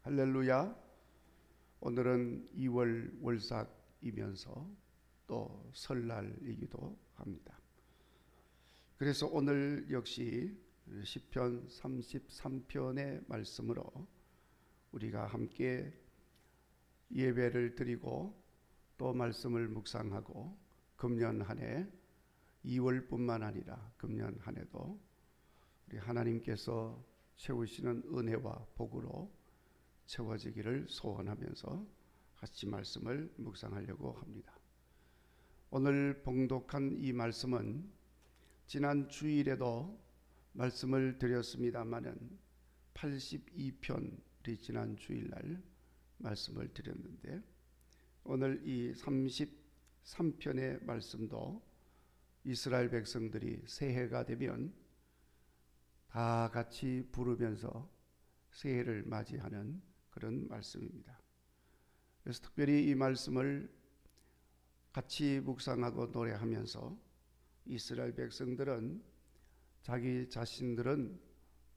할렐루야. 오늘은 2월 월삭이면서 또 설날이기도 합니다. 그래서 오늘 역시 시편 33편의 말씀으로 우리가 함께 예배를 드리고 또 말씀을 묵상하고 금년 한 해 2월뿐만 아니라 금년 한 해도 우리 하나님께서 채우시는 은혜와 복으로 채워지기를 소원하면서 같이 말씀을 묵상하려고 합니다. 오늘 봉독한 이 말씀은 지난 주일에도 말씀을 드렸습니다마는 82편이 지난 주일날 말씀을 드렸는데 오늘 이 33편의 말씀도 이스라엘 백성들이 새해가 되면 다 같이 부르면서 새해를 맞이하는 그런 말씀입니다. 그래서 특별히 이 말씀을 같이 묵상하고 노래하면서 이스라엘 백성들은 자기 자신들은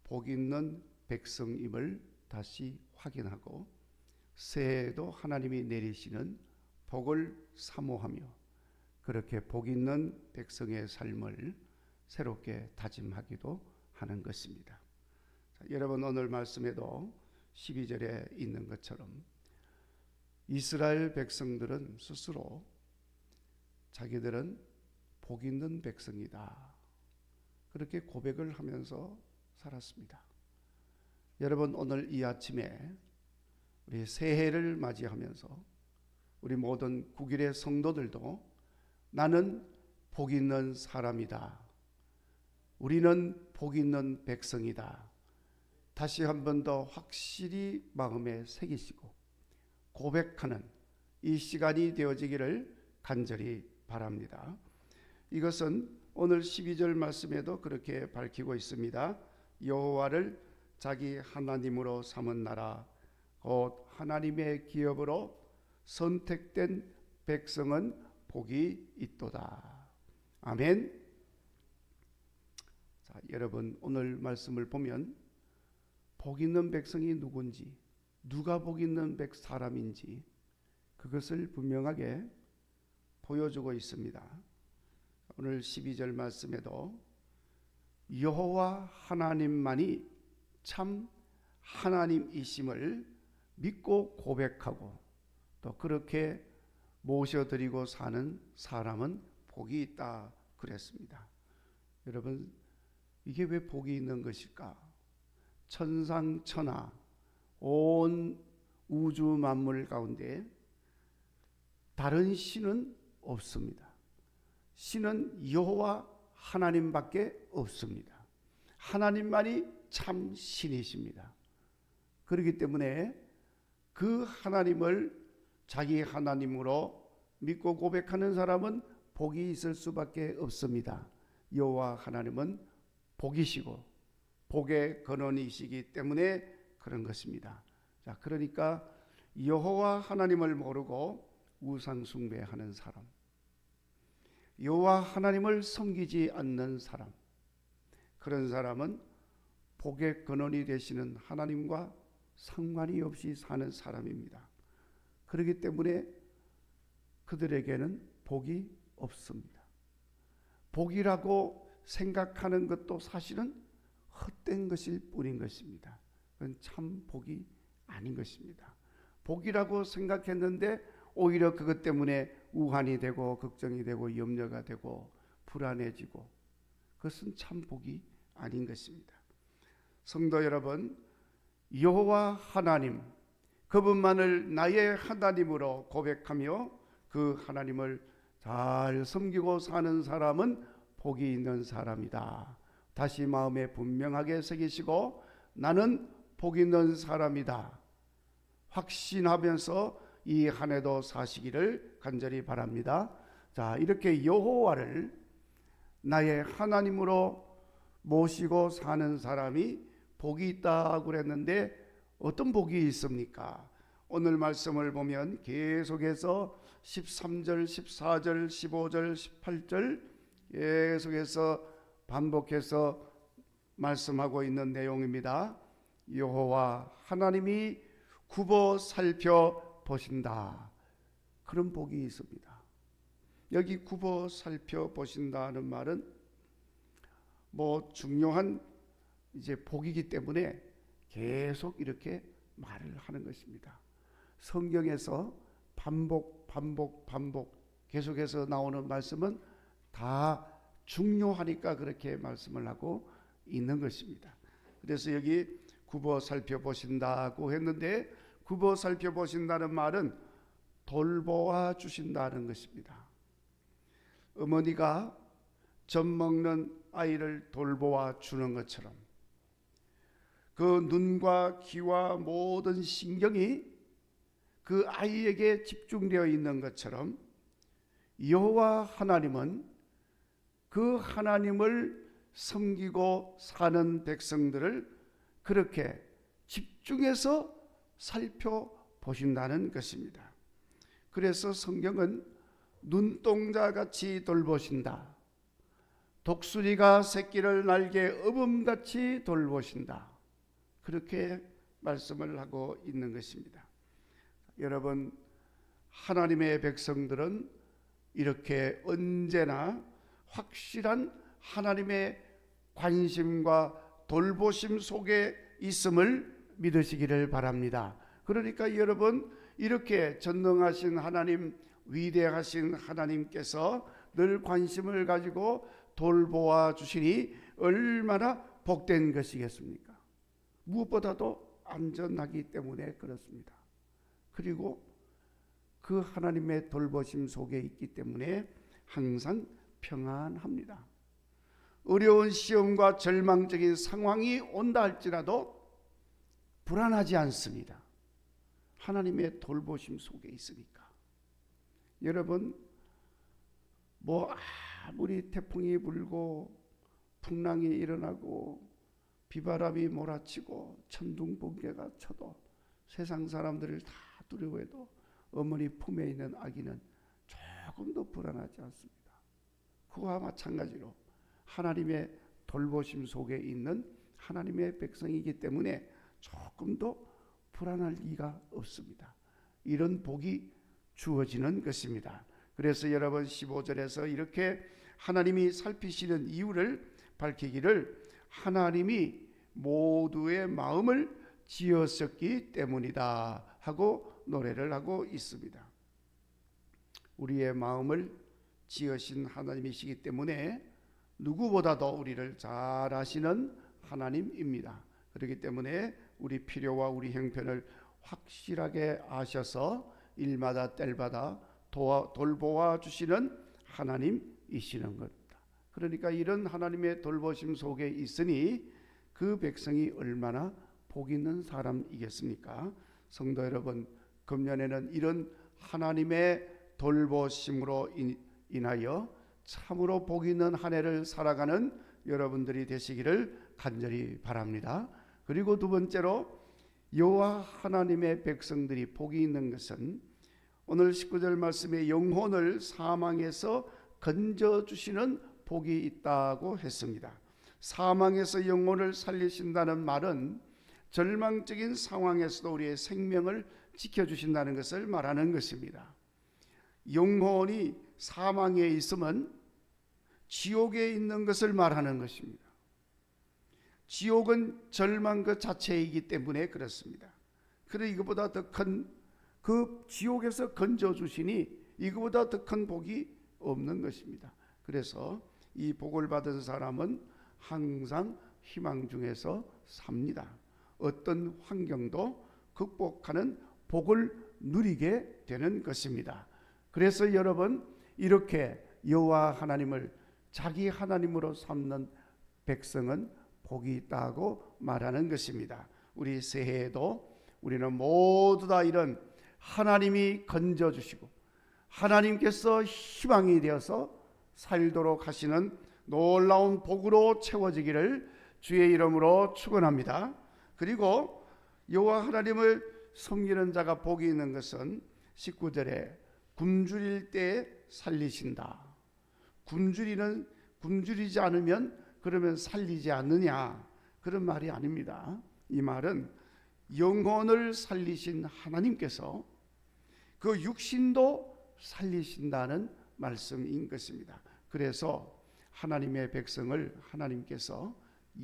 복 있는 백성임을 다시 확인하고 새해에도 하나님이 내리시는 복을 사모하며 그렇게 복 있는 백성의 삶을 새롭게 다짐하기도 하는 것입니다. 여러분, 오늘 말씀에도 12절에 있는 것처럼 이스라엘 백성들은 스스로 자기들은 복 있는 백성이다, 그렇게 고백을 하면서 살았습니다. 여러분, 오늘 이 아침에 우리 새해를 맞이하면서 우리 모든 국일의 성도들도 나는 복 있는 사람이다, 우리는 복 있는 백성이다, 다시 한 번 더 확실히 마음에 새기시고 고백하는 이 시간이 되어지기를 간절히 바랍니다. 이것은 오늘 12절 말씀에도 그렇게 밝히고 있습니다. 여호와를 자기 하나님으로 삼은 나라 곧 하나님의 기업으로 선택된 백성은 복이 있도다. 아멘. 자, 여러분, 오늘 말씀을 보면 복 있는 백성이 누군지, 누가 복 있는 사람인지 그것을 분명하게 보여주고 있습니다. 오늘 12절 말씀에도 여호와 하나님만이 참 하나님이심을 믿고 고백하고 또 그렇게 모셔드리고 사는 사람은 복이 있다 그랬습니다. 여러분, 이게 왜 복이 있는 것일까? 천상천하 온 우주 만물 가운데 다른 신은 없습니다. 신은 여호와 하나님밖에 없습니다. 하나님만이 참 신이십니다. 그렇기 때문에 그 하나님을 자기 하나님으로 믿고 고백하는 사람은 복이 있을 수밖에 없습니다. 여호와 하나님은 복이시고 복의 근원이시기 때문에 그런 것입니다. 자, 그러니까 여호와 하나님을 모르고 우상 숭배하는 사람, 여호와 하나님을 섬기지 않는 사람, 그런 사람은 복의 근원이 되시는 하나님과 상관이 없이 사는 사람입니다. 그렇기 때문에 그들에게는 복이 없습니다. 복이라고 생각하는 것도 사실은 헛된 것일 뿐인 것입니다. 그건 참 복이 아닌 것입니다. 복이라고 생각했는데 오히려 그것 때문에 우환이 되고 걱정이 되고 염려가 되고 불안해지고, 그것은 참 복이 아닌 것입니다. 성도 여러분, 여호와 하나님 그분만을 나의 하나님으로 고백하며 그 하나님을 잘 섬기고 사는 사람은 복이 있는 사람이다. 다시 마음에 분명하게 새기시고 나는 복 있는 사람이다 확신하면서 이 한 해도 사시기를 간절히 바랍니다. 자, 이렇게 여호와를 나의 하나님으로 모시고 사는 사람이 복이 있다고 그랬는데 어떤 복이 있습니까? 오늘 말씀을 보면 계속해서 13절, 14절, 15절, 18절 계속해서 반복해서 말씀하고 있는 내용입니다. 여호와 하나님이 굽어 살펴보신다. 그런 복이 있습니다. 여기 굽어 살펴보신다는 말은 중요한 이제 복이기 때문에 계속 이렇게 말을 하는 것입니다. 성경에서 반복 계속해서 나오는 말씀은 다 중요하니까 그렇게 말씀을 하고 있는 것입니다. 그래서 여기 굽어 살펴보신다고 했는데, 굽어 살펴보신다는 말은 돌보아 주신다는 것입니다. 어머니가 젖 먹는 아이를 돌보아 주는 것처럼, 그 눈과 귀와 모든 신경이 그 아이에게 집중되어 있는 것처럼, 여호와 하나님은 그 하나님을 섬기고 사는 백성들을 그렇게 집중해서 살펴보신다는 것입니다. 그래서 성경은 눈동자같이 돌보신다, 독수리가 새끼를 날개 어음같이 돌보신다, 그렇게 말씀을 하고 있는 것입니다. 여러분, 하나님의 백성들은 이렇게 언제나 확실한 하나님의 관심과 돌보심 속에 있음을 믿으시기를 바랍니다. 그러니까 여러분, 이렇게 전능하신 하나님, 위대하신 하나님께서 늘 관심을 가지고 돌보아 주시니 얼마나 복된 것이겠습니까? 무엇보다도 안전하기 때문에 그렇습니다. 그리고 그 하나님의 돌보심 속에 있기 때문에 항상 평안합니다. 어려운 시험과 절망적인 상황이 온다 할지라도 불안하지 않습니다. 하나님의 돌보심 속에 있으니까. 여러분, 아무리 태풍이 불고 풍랑이 일어나고 비바람이 몰아치고 천둥번개가 쳐도 세상 사람들을 다 두려워해도 어머니 품에 있는 아기는 조금도 불안하지 않습니다. 그와 마찬가지로 하나님의 돌보심 속에 있는 하나님의 백성이기 때문에 조금도 불안할 리가 없습니다. 이런 복이 주어지는 것입니다. 그래서 여러분, 15절에서 이렇게 하나님이 살피시는 이유를 밝히기를 하나님이 모두의 마음을 지었었기 때문이다 하고 노래를 하고 있습니다. 우리의 마음을 지으신 하나님이시기 때문에 누구보다도 우리를 잘 아시는 하나님입니다. 그렇기 때문에 우리 필요와 우리 형편을 확실하게 아셔서 일마다 때마다 돌보아 주시는 하나님이시는 겁니다. 그러니까 이런 하나님의 돌보심 속에 있으니 그 백성이 얼마나 복 있는 사람이겠습니까? 성도 여러분, 금년에는 이런 하나님의 돌보심으로 인하여 참으로 복 있는 한 해를 살아가는 여러분들이 되시기를 간절히 바랍니다. 그리고 두 번째로, 여호와 하나님의 백성들이 복이 있는 것은 오늘 19절 말씀에 영혼을 사망에서 건져주시는 복이 있다고 했습니다. 사망에서 영혼을 살리신다는 말은 절망적인 상황에서도 우리의 생명을 지켜주신다는 것을 말하는 것입니다. 영혼이 사망에 있으면 지옥에 있는 것을 말하는 것입니다. 지옥은 절망 그 자체이기 때문에 그렇습니다. 그래 이거보다 더 큰 그 지옥에서 건져주시니 이거보다 더 큰 복이 없는 것입니다. 그래서 이 복을 받은 사람은 항상 희망 중에서 삽니다. 어떤 환경도 극복하는 복을 누리게 되는 것입니다. 그래서 여러분, 이렇게 여호와 하나님을 자기 하나님으로 삼는 백성은 복이 있다고 말하는 것입니다. 우리 새해에도 우리는 모두 다 이런 하나님이 건져주시고 하나님께서 희망이 되어서 살도록 하시는 놀라운 복으로 채워지기를 주의 이름으로 축원합니다. 그리고 여호와 하나님을 섬기는 자가 복이 있는 것은 19절에 굶주릴 때 살리신다. 굶주리지 않으면 그러면 살리지 않느냐, 그런 말이 아닙니다. 이 말은 영혼을 살리신 하나님께서 그 육신도 살리신다는 말씀인 것입니다. 그래서 하나님의 백성을 하나님께서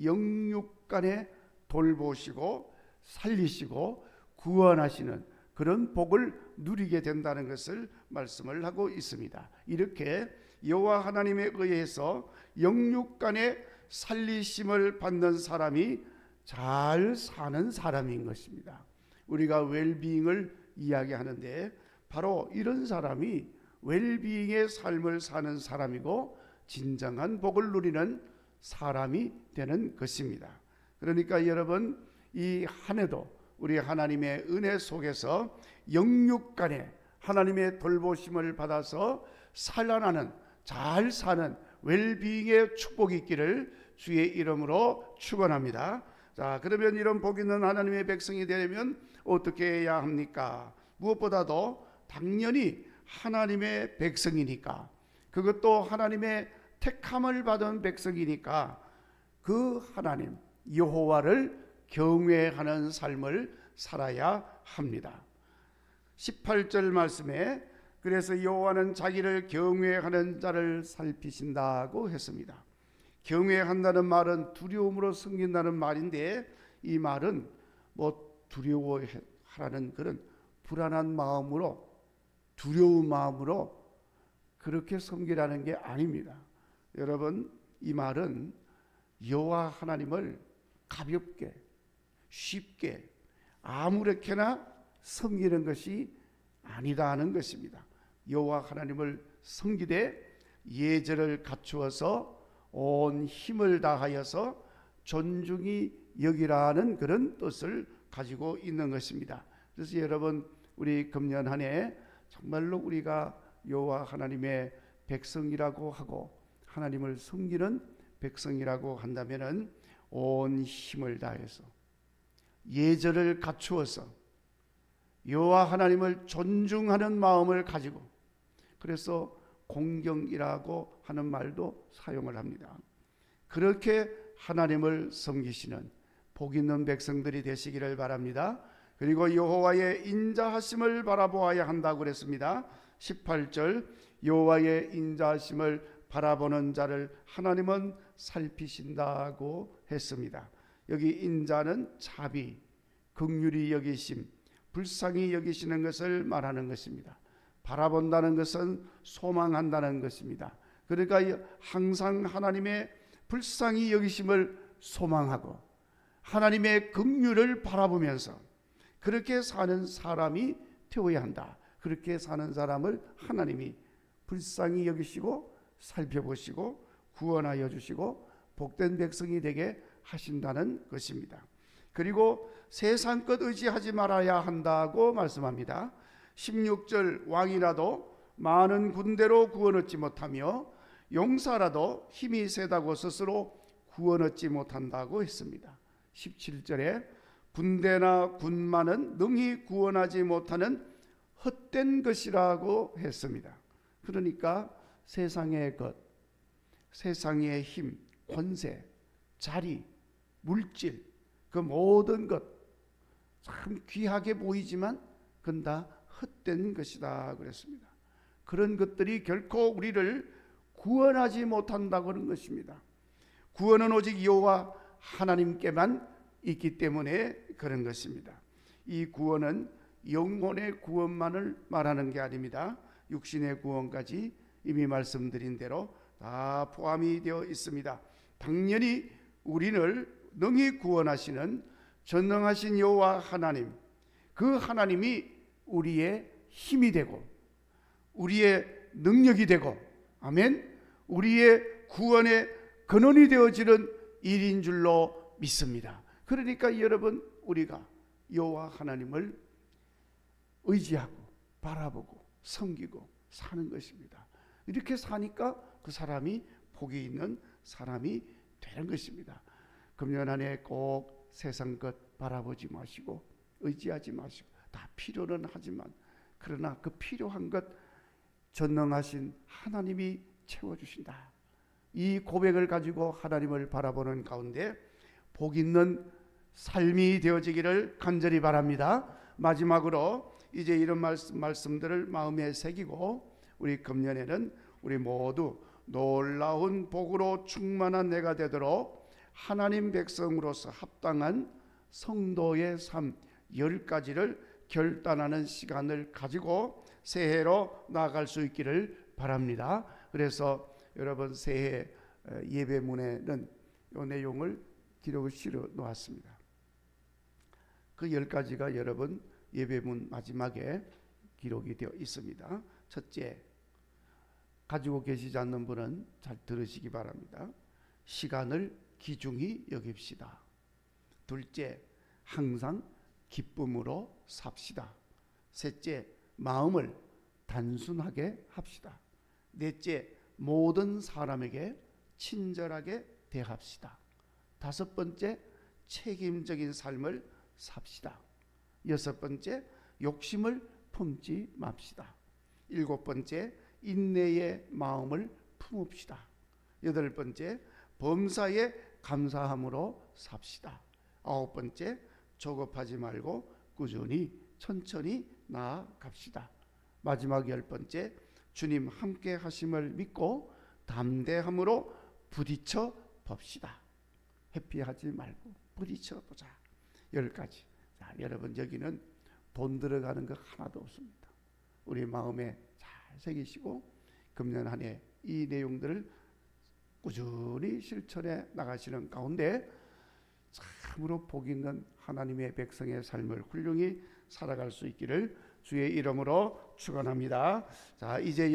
영육간에 돌보시고 살리시고 구원하시는 그런 복을 누리게 된다는 것을 말씀을 하고 있습니다. 이렇게 여호와 하나님에 의해서 영육간에 살리심을 받는 사람이 잘 사는 사람인 것입니다. 우리가 웰비잉을 이야기하는데 바로 이런 사람이 웰비잉의 삶을 사는 사람이고 진정한 복을 누리는 사람이 되는 것입니다. 그러니까 여러분, 이 한 해도 우리 하나님의 은혜 속에서 영육간에 하나님의 돌보심을 받아서 살아나는, 잘 사는 웰비잉의 축복이 있기를 주의 이름으로 축원합니다. 자, 그러면 이런 복 있는 하나님의 백성이 되려면 어떻게 해야 합니까? 무엇보다도 당연히 하나님의 백성이니까, 그것도 하나님의 택함을 받은 백성이니까 그 하나님 여호와를 경외하는 삶을 살아야 합니다. 18절 말씀에 그래서 여호와는 자기를 경외하는 자를 살피신다고 했습니다. 경외한다는 말은 두려움으로 섬긴다는 말인데, 이 말은 두려워하라는 그런 불안한 마음으로, 두려운 마음으로 그렇게 섬기라는 게 아닙니다. 여러분, 이 말은 여호와 하나님을 가볍게 쉽게 아무렇게나 섬기는 것이 아니다는 것입니다. 여호와 하나님을 섬기되 예절을 갖추어서 온 힘을 다하여서 존중히 여기라는 그런 뜻을 가지고 있는 것입니다. 그래서 여러분, 우리 금년 한 해 정말로 우리가 여호와 하나님의 백성이라고 하고 하나님을 섬기는 백성이라고 한다면은 온 힘을 다해서 예절을 갖추어서 여호와 하나님을 존중하는 마음을 가지고, 그래서 공경이라고 하는 말도 사용을 합니다. 그렇게 하나님을 섬기시는 복 있는 백성들이 되시기를 바랍니다. 그리고 여호와의 인자하심을 바라보아야 한다고 그랬습니다. 18절, 여호와의 인자하심을 바라보는 자를 하나님은 살피신다고 했습니다. 여기 인자는 자비, 긍휼히 여기심, 불쌍히 여기시는 것을 말하는 것입니다. 바라본다는 것은 소망한다는 것입니다. 그러니까 항상 하나님의 불쌍히 여기심을 소망하고 하나님의 긍휼을 바라보면서 그렇게 사는 사람이 되어야 한다. 그렇게 사는 사람을 하나님이 불쌍히 여기시고 살펴보시고 구원하여 주시고 복된 백성이 되게 하신다는 것입니다. 그리고 세상 것 의지하지 말아야 한다고 말씀합니다. 16절, 왕이라도 많은 군대로 구원 얻지 못하며 용사라도 힘이 세다고 스스로 구원 얻지 못한다고 했습니다. 17절에 군대나 군마는 능히 구원하지 못하는 헛된 것이라고 했습니다. 그러니까 세상의 것, 세상의 힘, 권세, 자리, 물질, 그 모든 것 참 귀하게 보이지만 그건 다 헛된 것이다 그랬습니다. 그런 것들이 결코 우리를 구원하지 못한다고 하는 것입니다. 구원은 오직 여호와 하나님께만 있기 때문에 그런 것입니다. 이 구원은 영혼의 구원만을 말하는 게 아닙니다. 육신의 구원까지 이미 말씀드린 대로 다 포함이 되어 있습니다. 당연히 우리를 능히 구원하시는 전능하신 여호와 하나님, 그 하나님이 우리의 힘이 되고 우리의 능력이 되고, 아멘, 우리의 구원의 근원이 되어지는 일인 줄로 믿습니다. 그러니까 여러분, 우리가 여호와 하나님을 의지하고 바라보고 섬기고 사는 것입니다. 이렇게 사니까 그 사람이 복이 있는 사람이 되는 것입니다. 금년 한 해 꼭 세상 것 바라보지 마시고 의지하지 마시고, 다 필요는 하지만 그러나 그 필요한 것 전능하신 하나님이 채워주신다. 이 고백을 가지고 하나님을 바라보는 가운데 복 있는 삶이 되어지기를 간절히 바랍니다. 마지막으로 이제 이런 말씀들을 마음에 새기고 우리 금년에는 우리 모두 놀라운 복으로 충만한 해가 되도록 하나님 백성으로서 합당한 성도의 삶 10가지를 결단하는 시간을 가지고 새해로 나아갈 수 있기를 바랍니다. 그래서 여러분 새해 예배문에는 이 내용을 기록을 실어 놓았습니다. 그 10가지가 여러분 예배문 마지막에 기록이 되어 있습니다. 첫째, 가지고 계시지 않는 분은 잘 들으시기 바랍니다. 시간을 귀중히 여깁시다. 둘째, 항상 기쁨으로 삽시다. 셋째, 마음을 단순하게 합시다. 넷째, 모든 사람에게 친절하게 대합시다. 다섯 번째, 책임적인 삶을 삽시다. 여섯 번째, 욕심을 품지 맙시다. 일곱 번째, 인내의 마음을 품읍시다. 여덟 번째, 범사에 감사함으로 삽시다. 아홉 번째, 조급하지 말고 꾸준히 천천히 나아갑시다. 마지막 열 번째, 주님 함께 하심을 믿고 담대함으로 부딪혀 봅시다. 회피하지 말고 부딪혀 보자. 10가지. 자, 여러분 여기는 돈 들어가는 거 하나도 없습니다. 우리 마음에 잘 새기시고 금년 한 해 이 내용들을 꾸준히 실천해 나가시는 가운데 참으로 복 있는 하나님의 백성의 삶을 훌륭히 살아갈 수 있기를 주의 이름으로 축원합니다. 자, 이제